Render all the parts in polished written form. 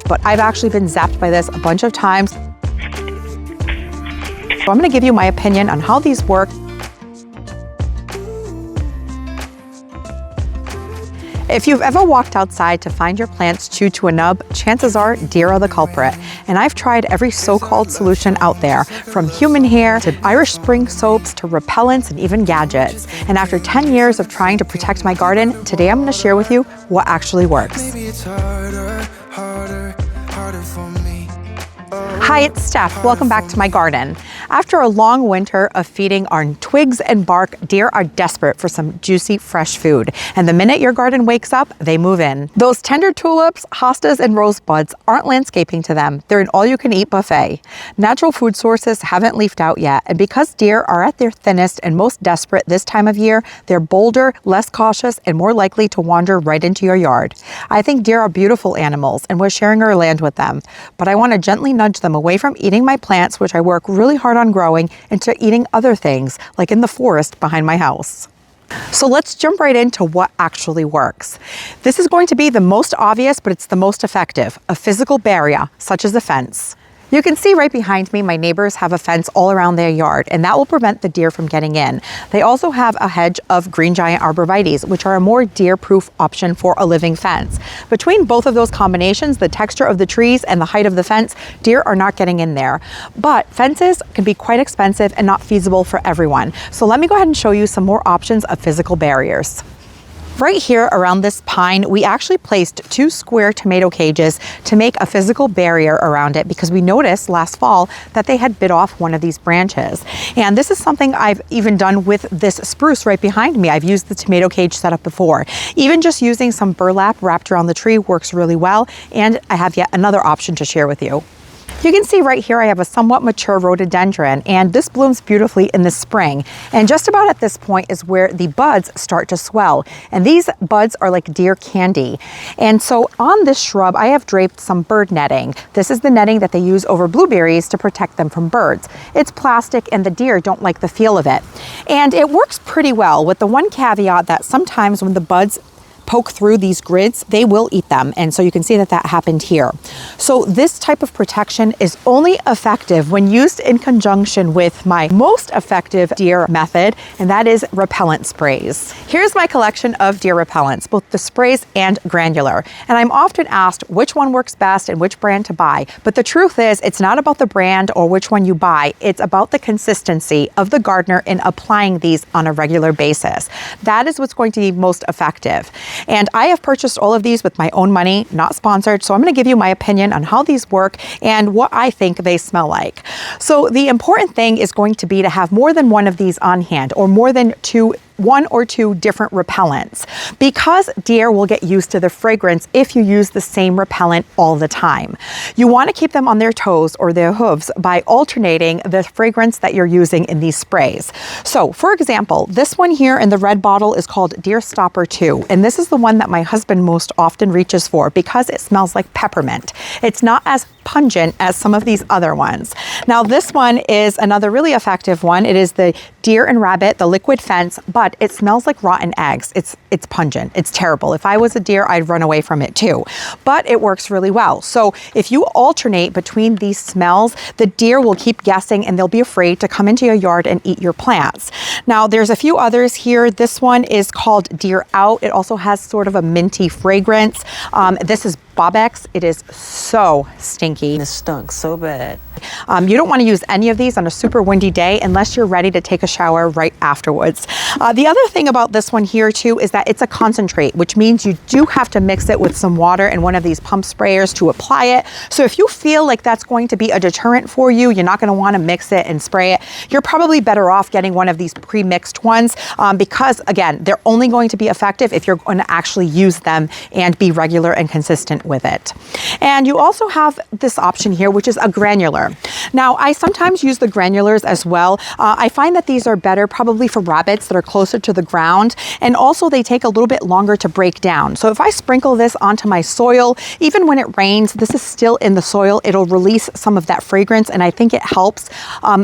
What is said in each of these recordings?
But I've actually been zapped by this a bunch of times. So I'm gonna give you my opinion on how these work. If you've ever walked outside to find your plants chewed to a nub, chances are deer are the culprit. And I've tried every so-called solution out there, from human hair to Irish Spring soaps to repellents and even gadgets. And after 10 years of trying to protect my garden, today I'm going to share with you what actually works. Hi, it's Steph. Welcome back to my garden. After a long winter of feeding on twigs and bark, deer are desperate for some juicy, fresh food. And the minute your garden wakes up, they move in. Those tender tulips, hostas, and rosebuds aren't landscaping to them. They're an all-you-can-eat buffet. Natural food sources haven't leafed out yet, and because deer are at their thinnest and most desperate this time of year, they're bolder, less cautious, and more likely to wander right into your yard. I think deer are beautiful animals, and we're sharing our land with them. But I want to gently nudge them away from eating my plants, which I work really hard on growing, into eating other things, like in the forest behind my house. So let's jump right into what actually works. This is going to be the most obvious, but it's the most effective: a physical barrier, such as a fence. You can see right behind me, my neighbors have a fence all around their yard, and that will prevent the deer from getting in. They also have a hedge of green giant arborvitaes, which are a more deer-proof option for a living fence. Between both of those combinations, the texture of the trees and the height of the fence, deer are not getting in there. But fences can be quite expensive and not feasible for everyone. So let me go ahead and show you some more options of physical barriers. Right here around this pine, we actually placed 2 square tomato cages to make a physical barrier around it, because we noticed last fall that they had bit off one of these branches. And this is something I've even done with this spruce right behind me. I've used the tomato cage setup before. Even just using some burlap wrapped around the tree works really well. And I have yet another option to share with you. You can see right here I have a somewhat mature rhododendron, and this blooms beautifully in the spring. And just about at this point is where the buds start to swell. And these buds are like deer candy. And so on this shrub, I have draped some bird netting. This is the netting that they use over blueberries to protect them from birds. It's plastic and the deer don't like the feel of it. And it works pretty well, with the one caveat that sometimes when the buds poke through these grids, they will eat them. And so you can see that that happened here. So this type of protection is only effective when used in conjunction with my most effective deer method, and that is repellent sprays. Here's my collection of deer repellents, both the sprays and granular. And I'm often asked which one works best and which brand to buy. But the truth is, it's not about the brand or which one you buy. It's about the consistency of the gardener in applying these on a regular basis. That is what's going to be most effective. And I have purchased all of these with my own money, not sponsored. So I'm going to give you my opinion on how these work and what I think they smell like. So the important thing is going to be to have more than one of these on hand, or more than 1 or 2 different repellents, because deer will get used to the fragrance if you use the same repellent all the time. You want to keep them on their toes or their hooves by alternating the fragrance that you're using in these sprays. So for example, this one here in the red bottle is called Deer Stopper 2, and this is the one that my husband most often reaches for because it smells like peppermint. It's not as pungent as some of these other ones. Now this one is another really effective one. It is the Deer and Rabbit, the liquid fence, but it smells like rotten eggs. It's pungent. It's terrible. If I was a deer, I'd run away from it too. But it works really well. So if you alternate between these smells, the deer will keep guessing and they'll be afraid to come into your yard and eat your plants. Now there's a few others here. This one is called Deer Out. It also has sort of a minty fragrance. This is Bobex. It is so stinky. It stunk so bad. You don't want to use any of these on a super windy day unless you're ready to take a shower right afterwards. The other thing about this one here too is that it's a concentrate, which means you do have to mix it with some water and one of these pump sprayers to apply it. So if you feel like that's going to be a deterrent for you, you're not going to want to mix it and spray it. You're probably better off getting one of these pre-mixed ones because again, they're only going to be effective if you're going to actually use them and be regular and consistent with it. And you also have this option here, which is a granular. Now, I sometimes use the granulars as well. I find that these are better probably for rabbits that are closer to the ground, and also they take a little bit longer to break down. So if I sprinkle this onto my soil, even when it rains, this is still in the soil. It'll release some of that fragrance, and I think it helps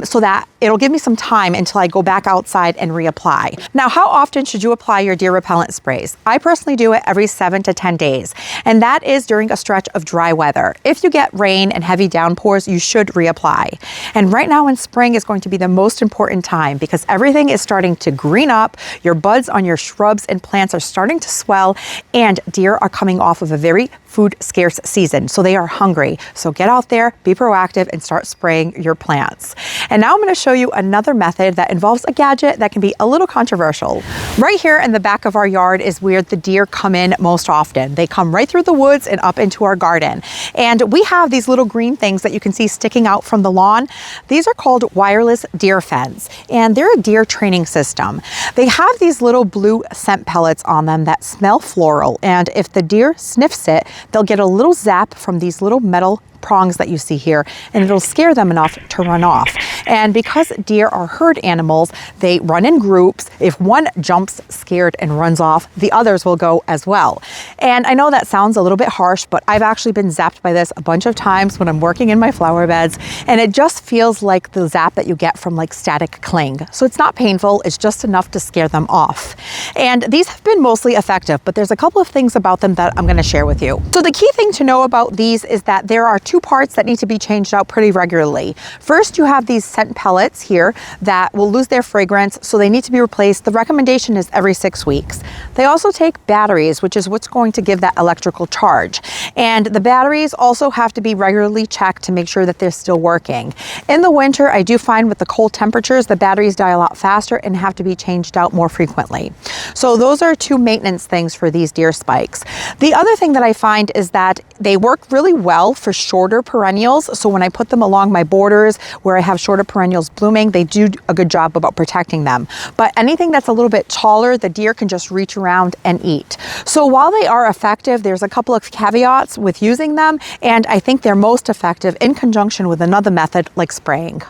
so that it'll give me some time until I go back outside and reapply. Now, how often should you apply your deer repellent sprays? I personally do it every 7 to 10 days, and that is during a stretch of dry weather. If you get rain and heavy downpours, you should reapply. And right now in spring is going to be the most important time because everything is starting to green up, your buds on your shrubs and plants are starting to swell, and deer are coming off of a very food scarce season, so they are hungry. So get out there, be proactive, and start spraying your plants. And now I'm going to show you another method that involves a gadget that can be a little controversial. Right here in the back of our yard is where the deer come in most often. They come right through the woods and up into our garden. And we have these little green things that you can see sticking out from the lawn. These are called wireless deer fence, and they're a deer training system. They have these little blue scent pellets on them that smell floral, and if the deer sniffs it, they'll get a little zap from these little metal prongs that you see here, and it'll scare them enough to run off. And because deer are herd animals, they run in groups. If one jumps scared and runs off, the others will go as well. And I know that sounds a little bit harsh, but I've actually been zapped by this a bunch of times when I'm working in my flower beds, and it just feels like the zap that you get from like static cling. So it's not painful, it's just enough to scare them off. And these have been mostly effective, but there's a couple of things about them that I'm going to share with you. So the key thing to know about these is that there are two parts that need to be changed out pretty regularly. First, you have these scent pellets here that will lose their fragrance, so they need to be replaced. The recommendation is every 6 weeks. They also take batteries, which is what's going to give that electrical charge. And the batteries also have to be regularly checked to make sure that they're still working. In the winter, I do find with the cold temperatures, the batteries die a lot faster and have to be changed out more frequently. So those are two maintenance things for these deer spikes. The other thing that I find is that they work really well for shorter perennials. So when I put them along my borders where I have shorter perennials blooming, they do a good job about protecting them. But anything that's a little bit taller, the deer can just reach around and eat. So while they are effective, there's a couple of caveats with using them, and I think they're most effective in conjunction with another method like spraying.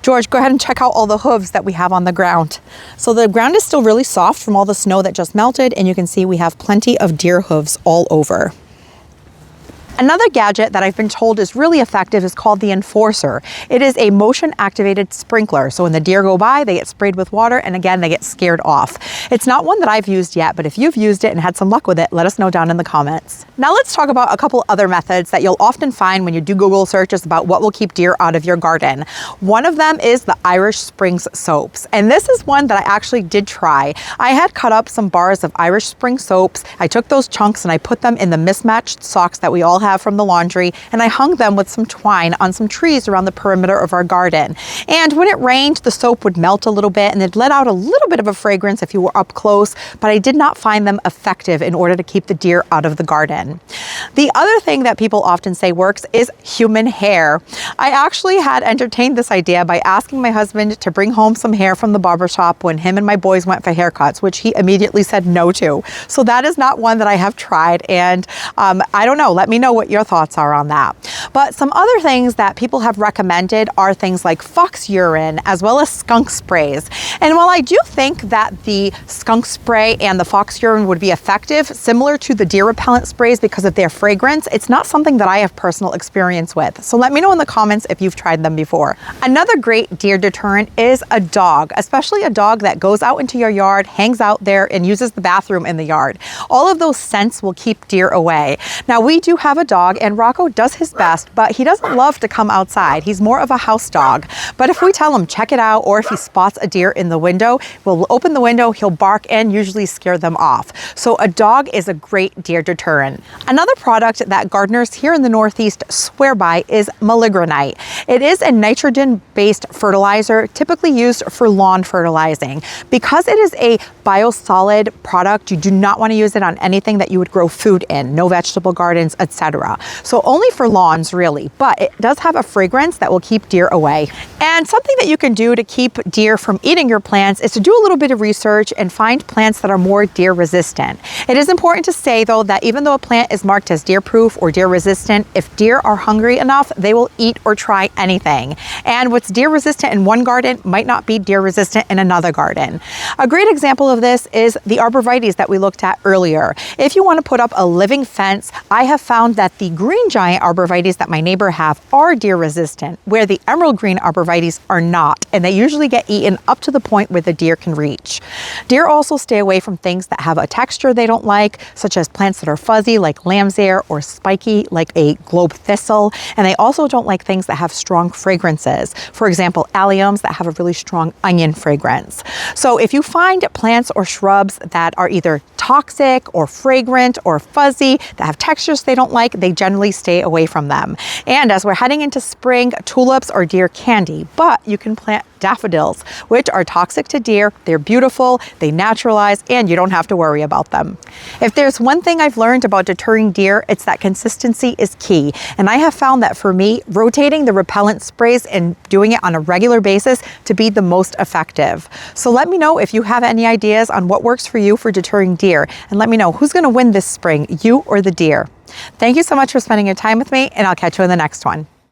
George, go ahead and check out all the hooves that we have on the ground. So the ground is still really soft from all the snow that just melted, and you can see we have plenty of deer hooves all over. Another gadget that I've been told is really effective is called the Enforcer. It is a motion-activated sprinkler. So when the deer go by, they get sprayed with water, and again, they get scared off. It's not one that I've used yet, but if you've used it and had some luck with it, let us know down in the comments. Now let's talk about a couple other methods that you'll often find when you do Google searches about what will keep deer out of your garden. One of them is the Irish Springs soaps. And this is one that I actually did try. I had cut up some bars of Irish Spring soaps. I took those chunks and I put them in the mismatched socks that we all have from the laundry, and I hung them with some twine on some trees around the perimeter of our garden. And when it rained, the soap would melt a little bit and it let out a little bit of a fragrance if you were up close, but I did not find them effective in order to keep the deer out of the garden. The other thing that people often say works is human hair. I actually had entertained this idea by asking my husband to bring home some hair from the barber shop when him and my boys went for haircuts, which he immediately said no to. So that is not one that I have tried, and I don't know, let me know what your thoughts are on that. But some other things that people have recommended are things like fox urine as well as skunk sprays. And while I do think that the skunk spray and the fox urine would be effective, similar to the deer repellent sprays because of their fragrance, it's not something that I have personal experience with. So let me know in the comments if you've tried them before. Another great deer deterrent is a dog, especially a dog that goes out into your yard, hangs out there, and uses the bathroom in the yard. All of those scents will keep deer away. Now, we do have a dog, and Rocco does his best, but he doesn't love to come outside. He's more of a house dog. But if we tell him check it out, or if he spots a deer in the window, we'll open the window, he'll bark and usually scare them off. So a dog is a great deer deterrent. Another product that gardeners here in the Northeast swear by is Milorganite. It is a nitrogen-based fertilizer typically used for lawn fertilizing. Because it is a biosolid product, you do not want to use it on anything that you would grow food in, no vegetable gardens, etc. etc. So only for lawns really, but it does have a fragrance that will keep deer away. And something that you can do to keep deer from eating your plants is to do a little bit of research and find plants that are more deer resistant. It is important to say though that even though a plant is marked as deer proof or deer resistant, if deer are hungry enough, they will eat or try anything. And what's deer resistant in one garden might not be deer resistant in another garden. A great example of this is the arborvitaes that we looked at earlier. If you want to put up a living fence, I have found that the green giant arborvitaes that my neighbor have are deer resistant, where the emerald green arborvitaes are not, and they usually get eaten up to the point where the deer can reach. Deer also stay away from things that have a texture they don't like, such as plants that are fuzzy like lamb's ear or spiky like a globe thistle, and they also don't like things that have strong fragrances. For example, alliums that have a really strong onion fragrance. So if you find plants or shrubs that are either toxic or fragrant or fuzzy, that have textures they don't like, they generally stay away from them. And as we're heading into spring, tulips are deer candy, but you can plant daffodils, which are toxic to deer. They're beautiful, they naturalize, and you don't have to worry about them. If there's one thing I've learned about deterring deer, it's that consistency is key. And I have found that for me, rotating the repellent sprays and doing it on a regular basis to be the most effective. So let me know if you have any ideas on what works for you for deterring deer, and let me know who's going to win this spring, you or the deer. Thank you so much for spending your time with me, and I'll catch you in the next one.